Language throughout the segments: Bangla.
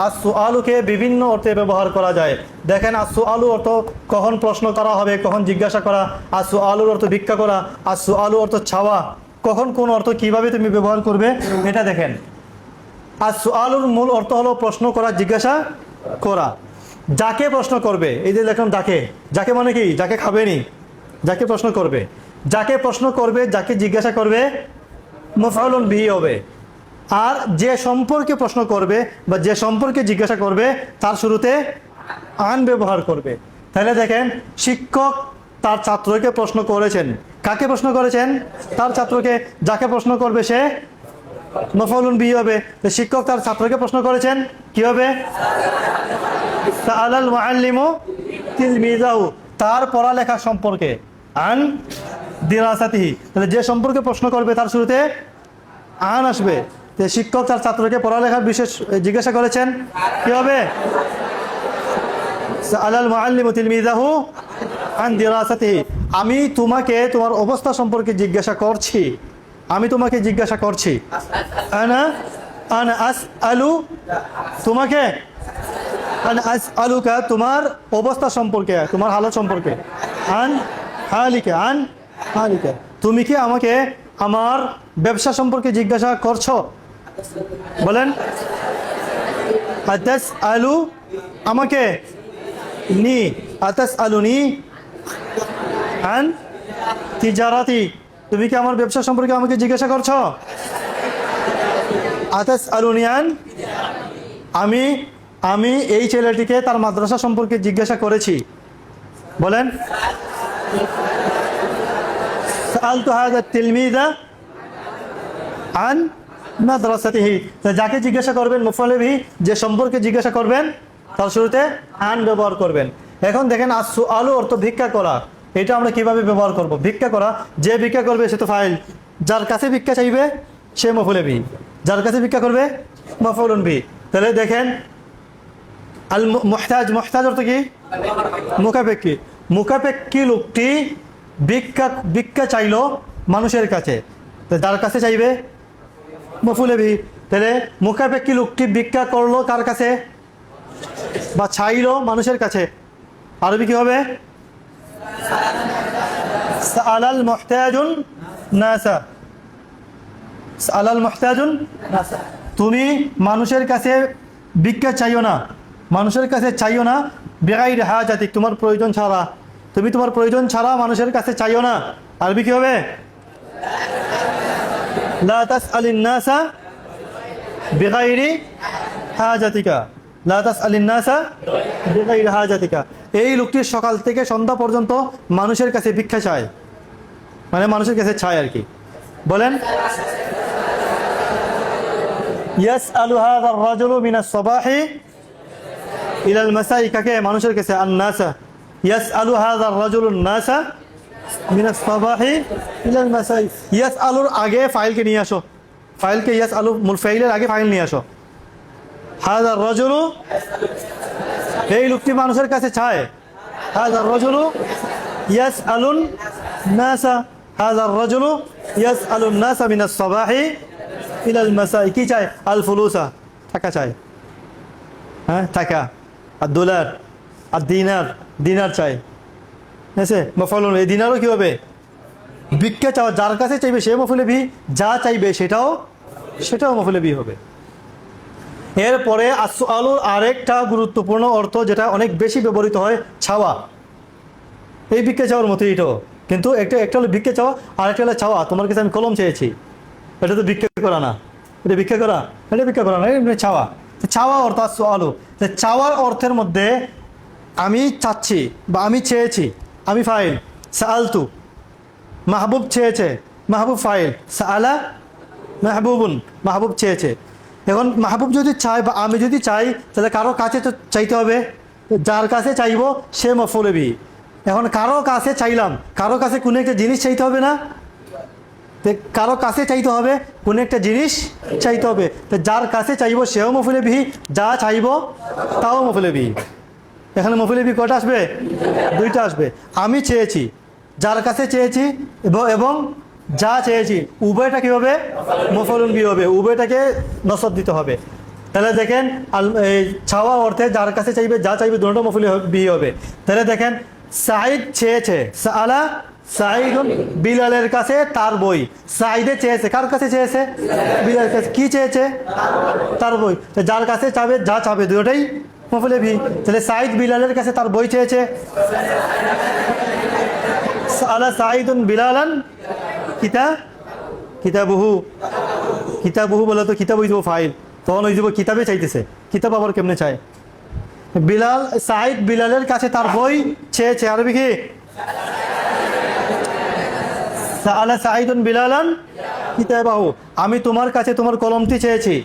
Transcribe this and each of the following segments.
আসসুআলুকে বিভিন্ন অর্থে ব্যবহার করা যায়। দেখেন, আসসুআলু অর্থ কখন প্রশ্ন করা হবে, কখন জিজ্ঞাসা করা। আসসুআলুর অর্থ ভিক্ষা করা। আসসুআলু অর্থ চাওয়া। কখন কোন অর্থ কিভাবে তুমি ব্যবহার করবে এটা দেখেন। আসসুআলুর মূল অর্থ হলো প্রশ্ন করা, জিজ্ঞাসা করা। যাকে প্রশ্ন করবে, এই যে দেখলাম যাকে, যাকে মানে কি, যাকে খাবেনি, যাকে প্রশ্ন করবে, যাকে প্রশ্ন করবে, যাকে জিজ্ঞাসা করবে, মাফউলুন বিহি হবে। আর যে সম্পর্কে প্রশ্ন করবে বা যে সম্পর্কে জিজ্ঞাসা করবে তার শুরুতে আন ব্যবহার করবে। তাহলে দেখেন, শিক্ষক তার ছাত্রকে প্রশ্ন করেছেন। কাকে প্রশ্ন করেছেন? তার ছাত্রকে। যাকে প্রশ্ন করবে সে মাফউলুন বিহি হবে। শিক্ষক তার ছাত্রকে প্রশ্ন করেছেন, কি হবে? সাআলাল মুআল্লিমু তিলমিযাহু, তার পড়ালেখা সম্পর্কে। আন দিরাসাতিহি, তাহলে যে সম্পর্কে প্রশ্ন করবে তার শুরুতে আন আসবে। শিক্ষক তার ছাত্রকে পড়ালেখার বিশেষ জিজ্ঞাসা করেছেন, কি হবে? সাআলাল মুআল্লিমু তিলমিযাহু আন দিরাসাতিহি, আমি তোমাকে তোমার অবস্থা সম্পর্কে জিজ্ঞাসা করছি। আমি তোমাকে জিজ্ঞাসা করছি। আনা আনা আসআলু, তোমাকে। আনা আসআলুকা, তোমার অবস্থা সম্পর্কে, তোমার হালত সম্পর্কে। আন হালিকা, আন হালিকা, তুমি কি আমাকে আমার ব্যবসা সম্পর্কে জিজ্ঞাসা করছো? বলেন, আতাস আলু, আমাকে, নি, আতাস আলুনি আন তিজারাতি, তুমি কি আমার ব্যবসা সম্পর্কে আমাকে জিজ্ঞাসা করছো? আতাস আলুনি আন, আমি আমি এই ছেলেটিকে তার মাদ্রাসা সম্পর্কে জিজ্ঞাসা করেছি। বলেন, সাআলতু হাযা তিলমিযা আন মাদ্রাসাতিহি, যাকে জিজ্ঞাসা করবেন মাফউল বিহি, যে সম্পর্কে জিজ্ঞাসা করবেন তার শুরুতে আন ব্যবহার করবেন। এখন দেখেন, আসসুআলু অর্থ ভিক্ষা করা। এটা আমরা কিভাবে ব্যবহার করব? ভিক্ষা করা, যে ভিক্ষা করবে সে তো ফাইল, যার কাছে ভিক্ষা চাইবে সে মাফউল বিহি, যার কাছে ভিক্ষা করবে মাফউলুন বিহি। তাহলে দেখেন, আল মুহতাজ, মুহতাজ অর্থ কি? মুখাপেক্ষী। মুখাপেক্ষী লোকটি ভিক্ষা চাইলো মানুষের কাছে, যার কাছে চাইবে মাফউল বিহি। তাহলে মুখাপেক্ষী লোকটি ভিক্ষা করলো কার কাছে বা চাইলো মানুষের কাছে, আরবি কি হবে? সাআলাল মুহতাজুন নাসা, সাআলাল মুহতাজুন নাসা, তুমি মানুষের কাছে ভিক্ষা চাইও না, মানুষের কাছে চাইও না, বিগাইরি হাজাতিক, তোমার প্রয়োজন ছাড়া, তুমি তোমার প্রয়োজন ছাড়া মানুষের কাছে চাইও না। আরবি কি হবে? লা তাসআলিন নাসা বিগাইরি হাজাতিকা, লা তাসআলিন নাসা বিগাইরি হাজাতিকা। এই লোকটি সকাল থেকে সন্ধ্যা পর্যন্ত মানুষের কাছে ভিক্ষা চায়, মানে মানুষের কাছে চায় আর কি। বলেন, ইয়াসআলু হাযা আর-রাজুলু মিনাস সাবাহি ইলাল মাসাই, কাকে? মানুষের কাছে। আন-নাসা, ইয়াসআলু হাযা আর-রাজুলু আন-নাসা মিনাস সাবাহি ইলাল মাসাই। ইয়াসআলুর আগে ফাইলকে নিয়ে আসো, ফাইলকে ইয়াসআলু মূল ফাইলের আগে ফাইল নিয়ে আসো। হাযা আর-রাজুলু, এই লোকটি মানুষের কাছে চায়। হাযা আর-রাজুলু ইয়াসআলুন নাসা, হাযা আর-রাজুলু ইয়াসআলুন নাসা মিনাস সাবাহি ইলাল মাসাই, কি চায়? আল ফুলুসা, টাকা চায়। হ্যাঁ, টাকা। আর ডলার, আর দিনার, দিনার চাই। হ্যাঁ, মাফউলুন। এই দিনারও কি হবে? ভিক্ষা চাওয়া, যার কাছে চাইবে সে মাফউল বিহি, যা চাইবে সেটাও মাফউল বিহি হবে। এরপরে আসসুআলুর আরেকটা গুরুত্বপূর্ণ অর্থ যেটা অনেক বেশি ব্যবহৃত হয়, চাওয়া। এই ভিক্ষা চাওয়ার মতোই এটাও, কিন্তু একটা হলো ভিক্ষা চাওয়া, আর একটা হলো চাওয়া। তোমার কাছে আমি কলম চেয়েছি, এটা তো ভিক্ষা করা না, এটা ভিক্ষা করা, এটা ভিক্ষা করা না, এটা চাওয়া। চাওয়া অর্থ আসসুআলু। চাওয়ার অর্থের মধ্যে আমি চাচ্ছি বা আমি চেয়েছি, আমি ফাইল। সাআলতু, মাহবুব চেয়েছে, মাহবুব ফাইল। সাআলা মাহবুবুন, মাহবুব চেয়েছে। এখন মাহবুব যদি চায় বা আমি যদি চাই, তাহলে কারো কাছে তো চাইতে হবে, যার কাছে চাইবো সে মাফউল বিহি। এখন কারো কাছে চাইলাম, কারো কাছে কোনো একটা জিনিস চাইতে হবে না? কারো কাছে চাইতে হবে, কোনো একটা জিনিস চাইতে হবে। তো যার কাছে চাইবো সেও মাফউল বিহি, যা চাইবো তাও মাফউল বিহি। এখানে মাফউল বিহি কয়টা আসবে? দুইটা আসবে। আমি চেয়েছি, যার কাছে চেয়েছি এবং যা চেয়েছি, উভয়টা কি হবে? মাফউলুন বিহি হবে, উভয়টাকে নসব দিতে হবে। তাহলে দেখেন এই চাওয়া অর্থে যার কাছে চাইবে, যা চাইবে দুটো মফুল বিহি হবে। তাহলে দেখেন সাঈদ চেয়েছে, সাআলা সাঈদুন বিলালের কাছে তার বই। সাঈদে চেয়েছে, কার কাছে চেয়েছে? বিলালের কাছে। কি চেয়েছে? তার বই। তো যার কাছে চাবে, যা চাবে দুটোই মফুল বিহি। তাহলে সাঈদ বিলালের কাছে তার বই চেয়েছে, সাআলা সাঈদুন বিলালান কিতাবুহু। কিতাবুহু বলে তো কিতাব হইব ফাইল, তখন ওই যাব কিতাবে চাইতেছে। কিতাব আবার কেমনে চায়? বিলাল, সাঈদ বিলালের কাছে তার বই চেয়েছে। আরবি কি? সাআলা সাঈদুন বিলালান কিতাবাহু। আমি তোমার কাছে তোমার কলমটি চেয়েছি,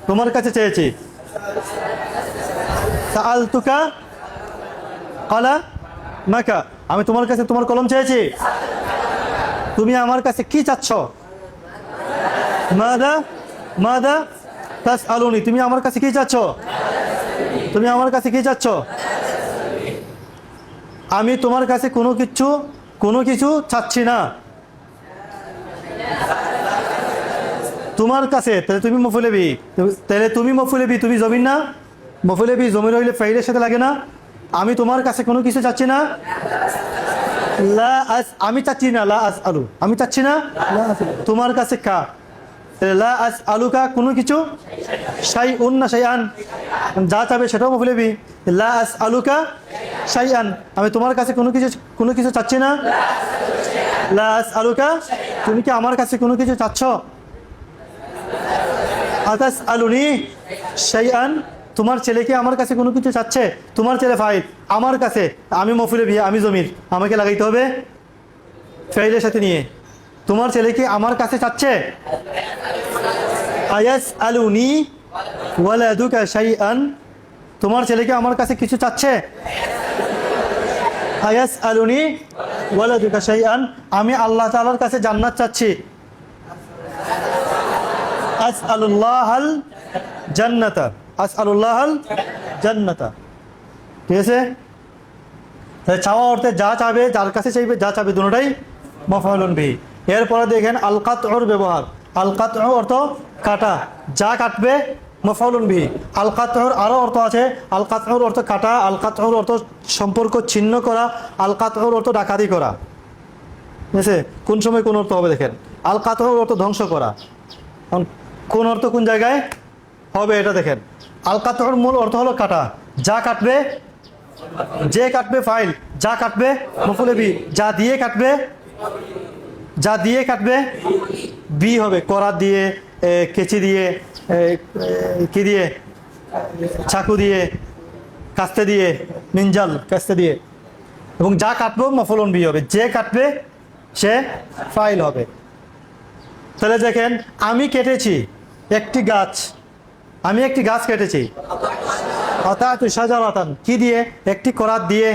তোমার কাছে চেয়েছি। সাআলতুকা কালামাকা। আমি তোমার কাছে তোমার কলম চেয়েছি। তুমি আমার কাছে কি চাচ্ছ? মাদা তাসআলুনি। তুমি আমার কাছে কি চাচ্ছ? তুমি আমার কাছে কি চাচ্ছ? আমি তোমার কাছে কোনো কিছু চাচ্ছি না। তোমার কাছে, তাহলে তুমি মফুলে বি, তাহলে তুমি মফুলে বি, তুমি জমিন না? মফুলে বি জমির হইলে ফাইলের সাথে লাগে না? আমি তোমার কাছে কোনো কিছু চাচ্ছি না। আমি চাচ্ছি না, লা আসআলু, আমি চাচ্ছি না। তোমার কাছে কা, লা আসআলুকা কোনো কিছু, শাইউন না শাইআন, যা চাবে সেটাও মফুলে বি। লা আসআলুকা শাইআন, আমি তোমার কাছে কোনো কিছু চাচ্ছি না। লা আসআলুকা, তুমি কি আমার কাছে কোনো কিছু চাচ্ছ? আতাসআলুনি শাইআন, তোমার ছেলে কি আমার কাছে কোনো কিছু চাচ্ছে? তোমার ছেলে ফাইল, আমার কাছে, আমি মফুলে বি, আমি জমির, আমাকে লাগাইতে হবে ফাইলের সাথে নিয়ে। তোমার ছেলে কি আমার কাছে চাচ্ছে? আয়াসআলুনি ওয়ালাদুকা শাইআন, তোমার ছেলে কি আমার কাছে কিছু চাচ্ছে? আয়াসআলুনি ওয়ালাদুকা শাইআন, আমি আল্লাহ তাআলার কাছে জান্নাত চাচ্ছি। আসআলুল্লাহাল জান্নাতা, আসআলুল্লাহাল জান্নাতা। ঠিক আছে? তাহলে চাওয়া অর্থে যা চাবে, যার কাছে চাইবে, যা চাবে দুটোটাই মাফউলুন বিহি। এরপরে দেখেন আল কাতউর ব্যবহার। আল কাতউ অর্থ কাটা, যা কাটবে মাফউলুন বিহি। আল কাতউর আরো অর্থ আছে। আল কাতউর অর্থ কাটা, আল কাতউর অর্থ সম্পর্ক ছিন্ন করা, আল কাতউর অর্থ ডাকাতি করা। ঠিক আছে? কোন সময় কোন অর্থ হবে দেখেন। আল কাতউর অর্থ ধ্বংস করা, কোন অর্থ কোন জায়গায় হবে এটা দেখেন। আল কাতউর মূল অর্থ হলো কাটা, যা কাটবে, যে কাটবে ফাইল, যা কাটবে মফুলে বি, যা দিয়ে কাটবে, যা দিয়ে কাটবে বি হবে। করাত দিয়ে, কেচি দিয়ে, কি দিয়ে, চাকু দিয়ে, কাস্তে দিয়ে, মিনজাল কাস্তে দিয়ে, এবং যা কাটবো মফুলুন বি হবে। যে কাটবে সে ফাইল হবে। তাহলে দেখেন আমি কেটেছি একটি গাছ, আমি একটি গাছ কেটেছি। আতাতু শাজারাতান, কি দিয়ে? একটি করাত দিয়ে।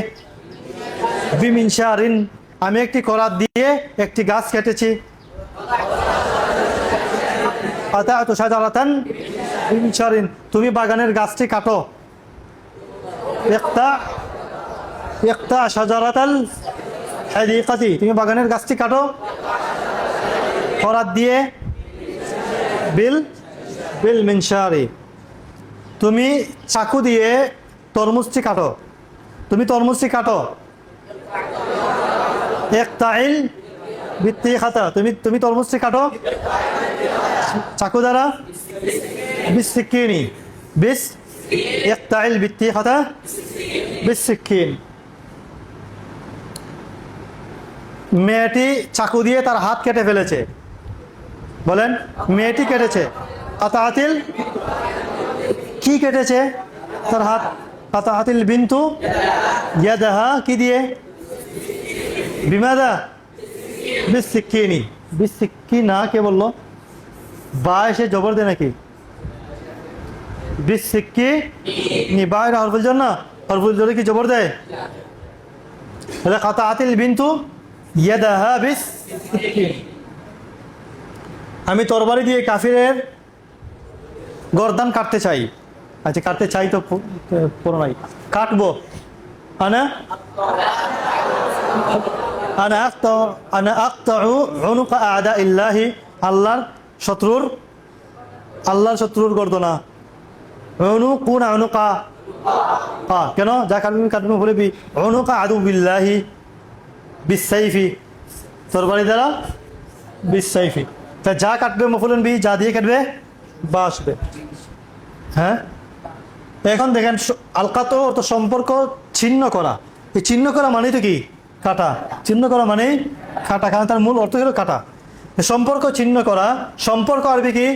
বিমিনশারিন, আমি একটি করাত দিয়ে একটি গাছ কেটেছি। আতাতু শাজারাতান বিমিনশারিন, তুমি বাগানের গাছটি কাটো। ইকতা শাজারাতাল হাদিকাতি, তুমি বাগানের গাছটি কাটো করাত দিয়ে। বিল মিনশারি, তুমি চাকু দিয়ে তরমুজটি কাটো, তুমি তরমুজটি কাটো। ইকতাইল বিত্তিখাতা, তুমি তরমুজটি কাটো চাকু দ্বারা। বিসসিকিনি, ইকতাইল বিত্তিখাতা বিসসিকিন, মেয়েটি চাকু দিয়ে তার হাত কেটে ফেলেছে। বলেন, মেয়েটি কেটেছে। কাতাআতিল, কি কেটেছে? তার হাত। কাতাআতিল বিনতু ইয়াদাহা, কি দিয়ে? বিমাদা বিসসিকিনি, বিসসিকিনা কে বললো? বা এসে জবর দে নাকি? বিসসিকিনি, বা এটা হরফুল জন না? হরফুল জরে কি জবর দেয়? তাহলে কাতাআতিল বিনতু ইয়াদাহা বিসসিকিন, আমি তরবারি দিয়ে কাফিরের গর্দান কাটতে চাই। আচ্ছা, কাটতে চাই তো পুরো নাই, কাটবো। আনা আক্তাউ উনুকা আদাইল্লাহি, আল্লাহর শত্রুর গর্দনা উনুকু না উনুকা? কেন? যা কাটবে কাটবে বলে বি উনুকা আদু বিল্লাহি বিসাইফি, তরবারি দ্বারা, বিসাইফি। তা যা কাটবে মফুলুন বি, যা দিয়ে কাটবে বা আসবে। হ্যাঁ, এখন দেখেন আলকাত অর্থ সম্পর্ক ছিন্ন করা। এই ছিন্ন করা মানেই তো কি? কাটা। ছিন্ন করা মানেই কাটা, কারণ তার মূল অর্থ হলো কাটা। সম্পর্ক ছিন্ন করা, সম্পর্ক আরবি কি?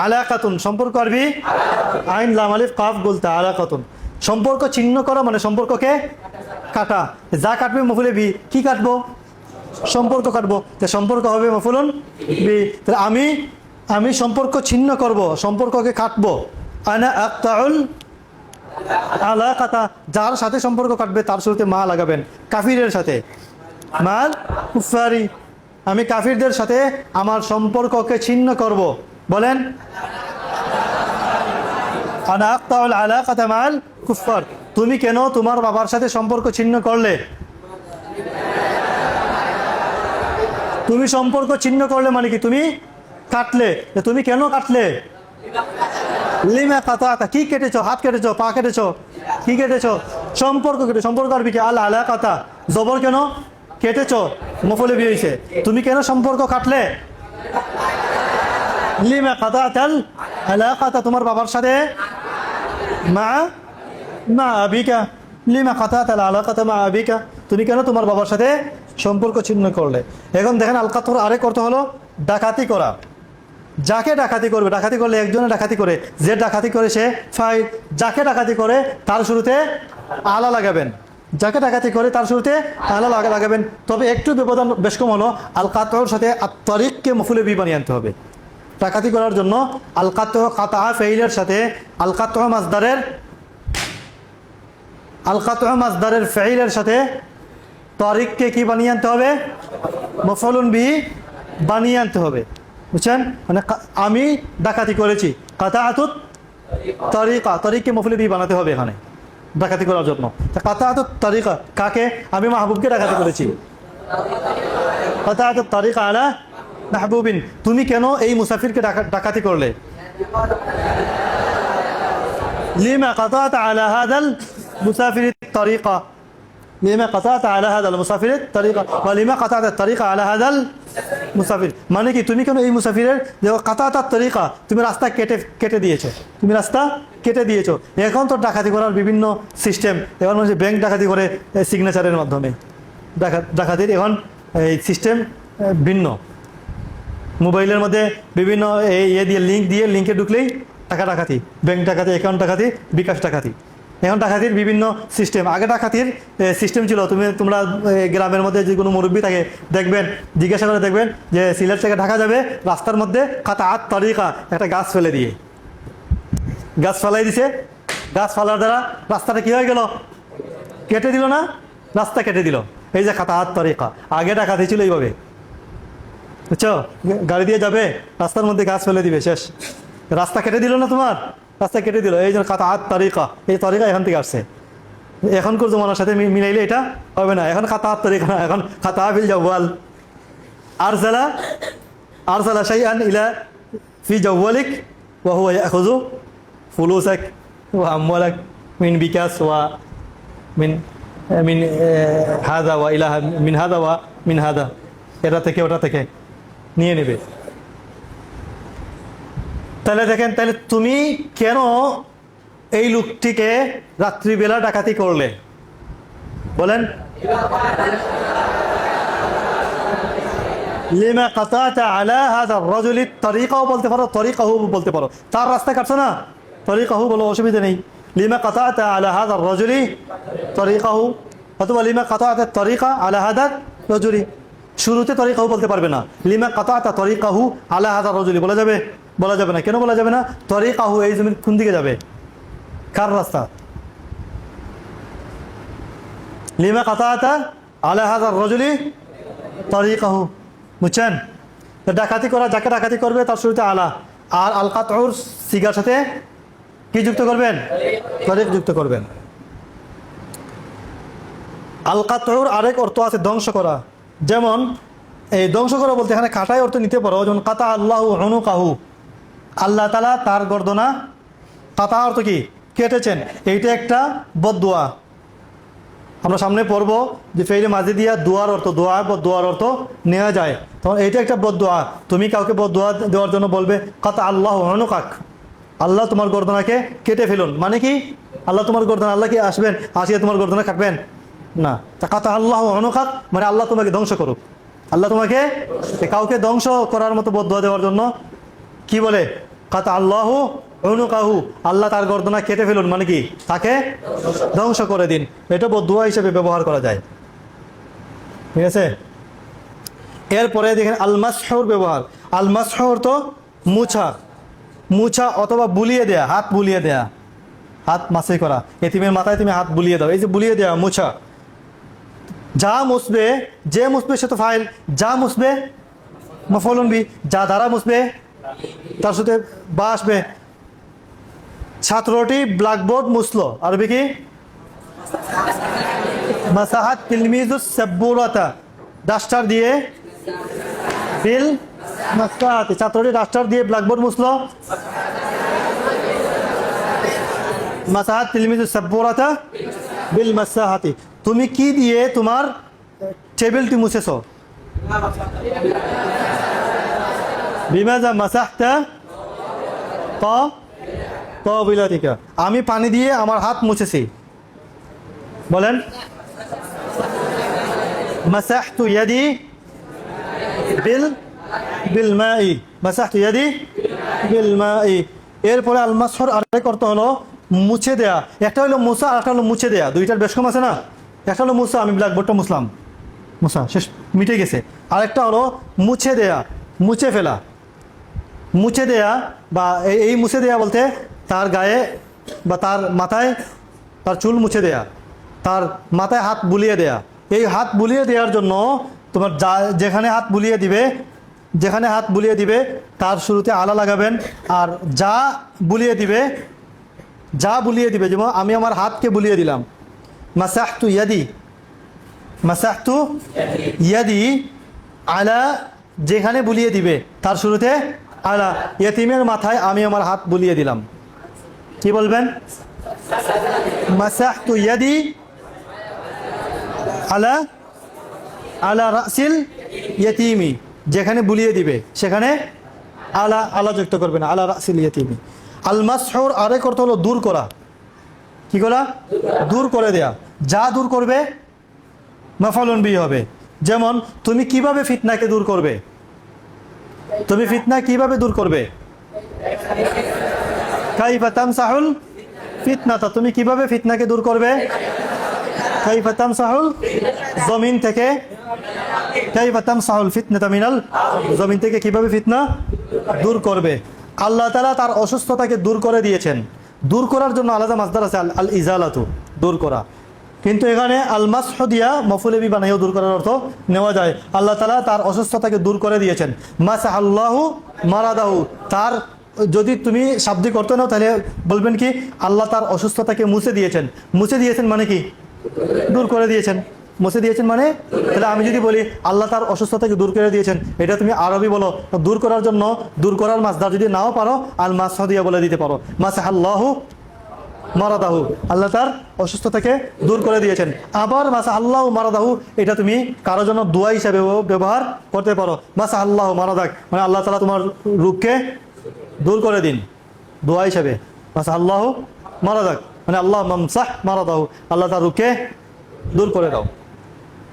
আলাকাতুন। সম্পর্ক আরবি আইন লাম আলিফ কাফ বলতে আলাকাতুন। সম্পর্ক ছিন্ন করা মানে সম্পর্ককে কাটা। যা কাটবে মফুলে বি, কি কাটবো? সম্পর্ক কাটবো। তো সম্পর্ক হবে মফুলুন বি। তাহলে আমি সম্পর্ক ছিন্ন করব, সম্পর্ককে কাটবো। আনা আক্তাউল আলাকাতা, যার সাথে সম্পর্ক কাটবে তার শুরুতে মা লাগাবেন। কাফিরের সাথে মাল কুফারি, আমি কাফিরদের সাথে আমার সম্পর্ককে ছিন্ন করব। বলেন আনা আক্তাউল আলাকাতা মাল কুফার। তুমি কেন তোমার বাবার সাথে সম্পর্ক ছিন্ন করলে? তুমি সম্পর্ক ছিন্ন করলে মানে কি? তুমি কাটলে। তুমি কেন কাটলে? লিমা কাতা, কি কেটেছো? হাত কেটেছো, পা কেটেছো, কি কেটেছো? সম্পর্ক কেটে। সম্পর্ক আরবি কি? আল আলা কাতা। জবর কেন? কেটেছো, মফুলে বি হইছে। তুমি কেন সম্পর্ক কাটলে? লিমা কাতাতাল আলাকাতা, তোমার বাবার সাথে। মা মা আবিকা, লিমা কাতাতাল আলাকাতা মা আবিকা, তুমি কেন তোমার বাবার সাথে সম্পর্ক ছিন্ন করলে? এখন দেখেন আলকাতর আরেক অর্থ হলো ডাকাতি করা। যাকে ডাকাতি করবে, ডাকাতি করলে একজনে ডাকাতি করে, যে ডাকাতি করে সে ফাইল। যাকে ডাকাতি করে তার শুরুতে আলা লাগাবেন। যাকে ডাকাতি করে তার শুরুতে আলা লাগাবেন। তবে একটু ব্যবধান বেশ কম হলো, আলকাতর সাথে আত-তারিককে মফুলে বি বানিয়ে আনতে হবে। ডাকাতি করার জন্য আলকাত কাতা ফেইলের সাথে আলকাত মাজদারের ফেইলের সাথে তারিককে কি বানিয়ে আনতে হবে? মফুলুন বি বানিয়ে আনতে হবে। বুঝছেন? মানে আমি ডাকাতি করেছি, কাতাআতুত তারিকা, তারিককে মফুলে বি বানাতে হবে এখানে ডাকাতি করার জন্য। কাতাআতুত তারিকা, কাকে? আমি মাহবুবকে ডাকাতি করেছি। কাতাআতুত তারিকা আলা মাহবুবিন, তুমি কেন এই মুসাফিরকে ডাকাতি করলে? লিমা কাতাআতা আলা হাদাল মুসাফির তারিকা, লিমা কাতাআতা আলা হাদাল মুসাফির তারিকা ওয়া লিমা কাতাআতা তারিকা আলা হাদাল মুসাফির। মানে কি? তুমি কেন এই মুসাফিরের যে কাতাআতা তারিকা, তুমি রাস্তা কেটে দিয়েছো, তুমি রাস্তা কেটে দিয়েছো। এখন তো ডাকাতি করার বিভিন্ন সিস্টেম। এখন মানুষ ব্যাংক ডাকাতি করে সিগনেচারের মাধ্যমে। ডাকাতির এখন এই সিস্টেম ভিন্ন। মোবাইলের মধ্যে বিভিন্ন দিয়ে লিঙ্কে ঢুকলেই টাকা ডাকাতি, ব্যাংক ডাকাতি, অ্যাকাউন্ট ডাকাতি, বিকাশ ডাকাতি। এখন ডাকাতির বিভিন্ন সিস্টেম। আগে ডাকাতির সিস্টেম ছিল, তোমরা গ্রামের মধ্যে যে কোনো মুরব্বী থাকে দেখবেন, জিজ্ঞাসা করে দেখবেন যে সিলেট থেকে ঢাকা যাবে, রাস্তার মধ্যে কাতাআত তারিকা একটা গাছ ফেলে দিয়ে, গাছ ফেলাই দিছে। গাছ ফেলার দ্বারা রাস্তাটা কি হয়ে গেল? কেটে দিল না? রাস্তা কেটে দিল। এই যে কাতাআত তারিকা। আগে ডাকাতি ছিল এইভাবে, বুঝছো? গাড়ি দিয়ে যাবে, রাস্তার মধ্যে গাছ ফেলে দিবে, শেষ। রাস্তা কেটে দিল না তোমার? রাস্তা কেটে দিল। এই জন্য কাতাআত তারিকা, এই তারিকা এখান থেকে আসছে। এখনকার জমানার সাথে মিলাইলে এটা হবে না। এখন কাতাআত তারিকা না, এখন কাতাআ বিল জাওয়াল। আরসালা শাইআন ইলা ফি জাওয়ালিক ওয়া হুয়া ইয়াখুযু ফুলুসাক ওয়া আমওয়ালাক মিন বিকাশ ওয়া মিন হাদা ওয়া ইলা মিন হাদা ওয়া মিন হাদা, এটা থেকে ওটা থেকে নিয়ে নেবে। তাহলে দেখেন, তাহলে তুমি কেন এই লোকটিকে রাত্রিবেলা ডাকাতি করলে? বলেন লিমা কাতাআতা আলা হাযা আর-রাজুলি তারিকাও বলতে পারো, তারিকাহু বলতে পারো। তার রাস্তা কাটছো না, তারিকাহু বলো, অসুবিধা নেই। লিমা কাতাআতা আলা হাযা আর-রাজুলি তারিকাহু, অথবা লিমা কাতাআতা তারিকা আলা হাযা আর-রাজুলি। শুরুতে তরিকাহু বলতে পারবে না। লিমা কাতাআতা তরিকাহু আলা হাযা আর-রাজুলি বলা যাবে? বলা যাবে না। কেন বলা যাবে না? তরিকাহু এই জমিন কোন দিকে যাবে? কার রাস্তা? লিমা কাতাআতা আলা হাযা আর-রাজুলি তরিকাহু। বুঝছেন? ডাকাতি করা, যাকে ডাকাতি করবে তার শুরুতে আলা, আর আল কাতউর সিগার সাথে কি যুক্ত করবেন? তরিক যুক্ত করবেন। আল কাতউর আরেক অর্থ আছে ধ্বংস করা। যেমন এই ধ্বংস করা বলতে এখানে কাটাই অর্থ নিতে পারো। যেমন কাতা আল্লাহু উনুকাহু, আল্লাহ তাআলা তার গর্দনা কাতা অর্থ কি? কেটেছেন। এইটা একটা বদদুয়া। আমরা সামনে পড়বো যে ফেইলে মাঝি দিয়া দোয়ার অর্থ, বদদুয়ার অর্থ নেওয়া যায়। তখন এইটা একটা বদদুয়া। তুমি কাউকে বদদুয়া দেওয়ার জন্য বলবে কাতা আল্লাহু উনুকাক, আল্লাহ তোমার গর্দনাকে কেটে ফেলুন। মানে কি? আল্লাহ তোমার গর্দনা, আল্লাহ কি আসবেন আসিয়া তোমার গর্দনা কাটবেন না। তা কাতা আল্লাহু উনুকাক মানে আল্লাহ তোমাকে ধ্বংস করুক। আল্লাহ তোমাকে, কাউকে ধ্বংস করার মতো বদদুয়া দেওয়ার জন্য কি বলে? কাতা আল্লাহু উনুকাহু, আল্লাহ তার গর্দনা কেটে ফেলুন, মানে কি? তাকে ধ্বংস করে দিন। এটা বদদুয়া হিসেবে ব্যবহার করা যায়। ঠিক আছে? এরপরে দেখেন আল মাসহুর ব্যবহার। আল মাসহুর তো মুছা, মুছা অথবা বুলিয়ে দেয়া, হাত বুলিয়ে দেয়া, হাত মাসাই করা। এতিমের মাথায় তুমি হাত বুলিয়ে দাও, এই যে বুলিয়ে দেয়া, মুছা। যা মুসবে, যে মুসবে সে তো ফাইল, যা মুসবে মাফউলুন বি, যা দ্বারা মুসবে তার সাথে বা আসবে। ছাত্রটি ব্ল্যাকবোর্ড মুছলো, আরবি কি? মাসাহাত তিলমিজুস সাব্বুরাতা, ডাস্টার দিয়ে, বিল মাসাহাতি, ছাত্রটি ডাস্টার দিয়ে ব্ল্যাকবোর্ড মুছলো। মাসাহাত তিলমিজুস সাব্বুরাতা বিল মাসাহাতি, তুমি কি দিয়ে তোমার টেবিলটি মুছেছো? বিমাজা মাসাহতা তাবিলাতিকা, আমি পানি দিয়ে আমার হাত মুছেছি। বলেন মাসাহতু ইয়াদি বিল মাই, মাসাহতু ইয়াদি বিল মাই। এরপরে আল মাসহুর আরেক অর্থ হলো মুছে দেয়া। একটা হলো মুছা, আর একটা হলো মুছে দেয়া। দুইটার বেশ কম আছে না? একটা হলো মুছা, আমি ব্ল্যাকবোর্ডটা মুছলাম, মুছা শেষ, মিটে গেছে। আরেকটা হলো মুছে দেয়া, মুছে ফেলা। মুছে দেয়া বা এই মুছে দেয়া বলতে তার গায়ে বা তার মাথায় তার চুল মুছে দেয়া, তার মাথায় হাত বুলিয়ে দেয়া। এই হাত বুলিয়ে দেওয়ার জন্য তোমার যেখানে হাত বুলিয়ে দিবে, যেখানে হাত বুলিয়ে দিবে তার শুরুতে আলা লাগাবেন। আর যা বুলিয়ে দিবে, যা বুলিয়ে দিবে, যেমন আমি আমার হাতকে বুলিয়ে দিলাম, মাসাহতু ইয়াদি, মাসাহতু ইয়াদি আলা, যেখানে বুলিয়ে দিবে তার শুরুতে আলা। ইয়েতিমের মাথায় আমি আমার হাত বুলিয়ে দিলাম। কি বলবেন? মাসাহতু ইয়াদি আলা আলা রাসিল ইয়েতিমি, যেখানে বুলিয়ে দিবে সেখানে আলা, আলা যুক্ত করবেন, আলা রাসিল ইয়েতিমি। আল মাসহুর আরেক অর্থ হলো দূর করা। কি করা? দূর করে দেয়া। যা দূর করবে মাফউলুন বিহি হবে। যেমন তুমি কিভাবে ফিতনাকে দূর করবে? তুমি ফিতনা কিভাবে দূর করবে? কাইফা তামসাহুল ফিতনাতা, তুমি কিভাবে ফিতনাকে দূর করবে? কাইফা তামসাহুল, জমিন থেকে, কাইফা তামসাহুল ফিতনাতা মিনাল, জমিন থেকে কিভাবে ফিতনা দূর করবে। আল্লাহ তাআলা তার অসুস্থতাকে দূর করে দিয়েছেন। দূর করার জন্য আলাদা মাসদার আছে, আল ইজালাতু, দূর করা। কিন্তু এখানে আল মাসহু দিয়া মাফউল বি বানাইও দূর করার অর্থ নেওয়া যায়। আল্লাহ তাআলা তার অসুস্থতাকে দূর করে দিয়েছেন। মাসাহাল্লাহু মারাদাহু, তার যদি তুমি শাব্দিক অর্থ নাও তাহলে বলবেন কি? আল্লাহ তার অসুস্থতাকে মুছে দিয়েছেন। মুছে দিয়েছেন মানে কি? দূর করে দিয়েছেন। মুছে দিয়েছেন মানে, তাহলে আমি যদি বলি আল্লাহ তার অসুস্থতাকে দূর করে দিয়েছেন, এটা তুমি আরবি বলো। দূর করার জন্য দূর করার মাসদার যদি নাও পারো, আল মাসহু দিয়া বলে দিতে পারো, মাসাহাল্লাহু মারাদাহু, আল্লাহ তার অসুস্থতাকে দূর করে দিয়েছেন। আবার মাসাহাল্লাহু মারাদাহু, এটা তুমি কারো জন্য দোয়া হিসাবে ব্যবহার করতে পারো। মাসাহাল্লাহু মারাদাক মানে আল্লাহ তাআলা তোমার রোগকে দূর করে দিন, দোয়া হিসাবে। মাসাহাল্লাহু মারাদাক মানে আল্লাহ মামসাহ মারাদাহু, আল্লাহ তার রোগকে দূর করে দাও।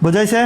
বুঝাইছে?